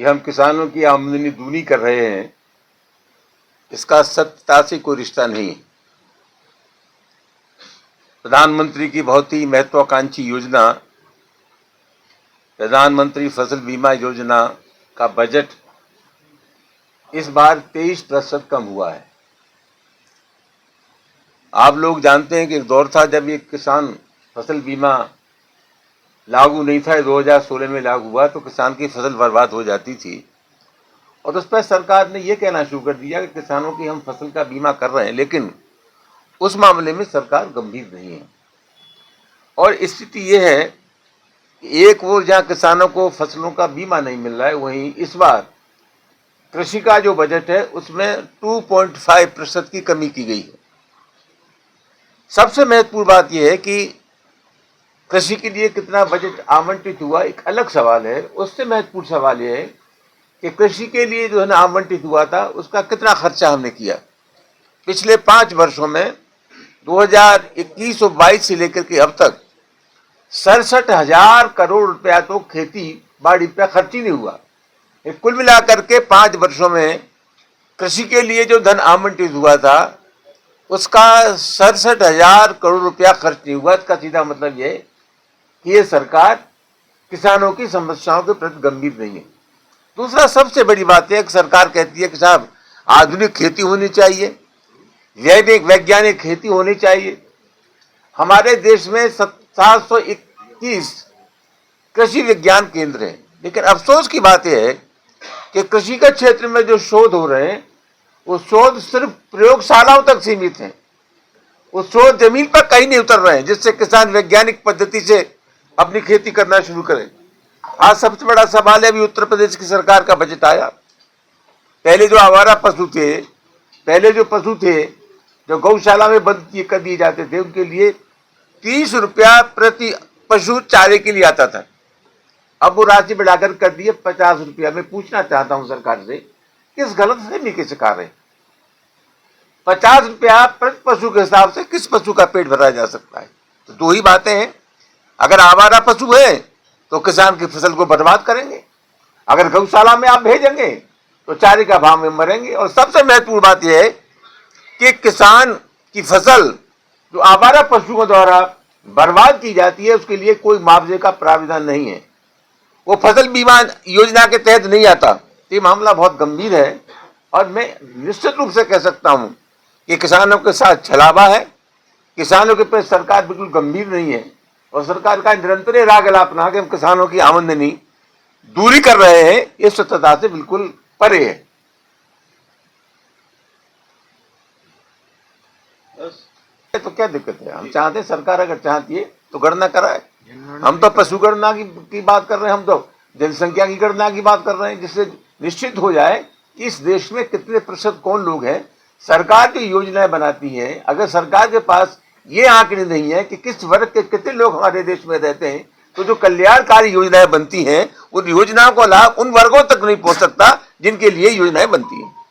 कि हम किसानों की आमदनी दूनी कर रहे हैं, इसका सत्यता से कोई रिश्ता नहीं है। प्रधानमंत्री की बहुत ही महत्वाकांक्षी योजना प्रधानमंत्री फसल बीमा योजना का बजट इस बार 23% कम हुआ है। आप लोग जानते हैं कि एक दौर था जब ये किसान फसल बीमा लागू नहीं था, 2016 में लागू हुआ तो किसान की फसल बर्बाद हो जाती थी, और उस पर सरकार ने यह कहना शुरू कर दिया कि किसानों की हम फसल का बीमा कर रहे हैं, लेकिन उस मामले में सरकार गंभीर नहीं है। और स्थिति यह है कि एक ओर जहां किसानों को फसलों का बीमा नहीं मिल रहा है, वहीं इस बार कृषि का जो बजट है उसमें 2.5% की कमी की गई है। सबसे महत्वपूर्ण बात यह है कि कृषि के लिए कितना बजट आवंटित हुआ एक अलग सवाल है, उससे महत्वपूर्ण सवाल यह है कि कृषि के लिए जो है ना आवंटित हुआ था उसका कितना खर्चा हमने किया। पिछले 5 वर्षों में 2021 और 22 से लेकर के अब तक 67,000 करोड़ रुपया तो खेती बाड़ी पे खर्च ही नहीं हुआ। कुल मिलाकर के 5 वर्षों में कृषि के लिए जो धन आवंटित हुआ था उसका 67,000 करोड़ रुपया खर्च नहीं हुआ। इसका सीधा मतलब यह कि ये सरकार किसानों की समस्याओं के प्रति गंभीर नहीं है। दूसरा सबसे बड़ी बात है कि सरकार कहती है कि साहब आधुनिक खेती होनी चाहिए, वैज्ञानिक खेती होनी चाहिए। हमारे देश में 721 कृषि विज्ञान केंद्र हैं, लेकिन अफसोस की बात यह है कि कृषि के क्षेत्र में जो शोध हो रहे हैं वो शोध सिर्फ प्रयोगशालाओं तक सीमित हैं। वो शोध जमीन पर कहीं नहीं उतर रहे हैं जिससे किसान वैज्ञानिक पद्धति से अपनी खेती करना शुरू करें। आज सबसे बड़ा सवाल है, अभी उत्तर प्रदेश की सरकार का बजट आया, पहले जो आवारा पशु थे, जो गौशाला में बंद कर दिए जाते थे, उनके लिए 30 रुपया प्रति पशु चारे के लिए आता था। अब वो राशि बढ़ाकर कर दिए 50 रुपया। मैं पूछना चाहता हूं सरकार से, किस गलतफहमी के शिकार है? 50 रुपया प्रति पशु के हिसाब से किस पशु का पेट भरा जा सकता है? तो 2 ही बातें हैं, अगर आवारा पशु है तो किसान की फसल को बर्बाद करेंगे, अगर गौशाला में आप भेजेंगे तो चारे का भाव में मरेंगे। और सबसे महत्वपूर्ण बात यह है कि किसान की फसल जो आवारा पशुओं द्वारा बर्बाद की जाती है उसके लिए कोई मुआवजे का प्रावधान नहीं है, वो फसल बीमा योजना के तहत नहीं आता। ये मामला बहुत गंभीर है और मैं निश्चित रूप से कह सकता हूं कि किसानों के साथ छलावा है, किसानों के प्रति सरकार बिल्कुल गंभीर नहीं है, और सरकार का निरंतर राग अलापना कि हम किसानों की आमदनी दूरी कर रहे हैं, ये सत्यता से बिल्कुल परे है। तो क्या दिक्कत है? हम चाहते हैं, सरकार अगर चाहती है तो गणना कराए। हम तो पशु गणना की बात कर रहे हैं, हम तो जनसंख्या की गणना की बात कर रहे हैं, जिससे निश्चित हो जाए कि इस देश में कितने प्रतिशत कौन लोग हैं। सरकार जो योजनाएं बनाती है, अगर सरकार के पास ये आंकड़े नहीं है कि किस वर्ग के कितने लोग हमारे देश में रहते हैं, तो जो कल्याणकारी योजनाएं बनती हैं उन योजनाओं का लाभ उन वर्गों तक नहीं पहुंच सकता जिनके लिए योजनाएं बनती हैं।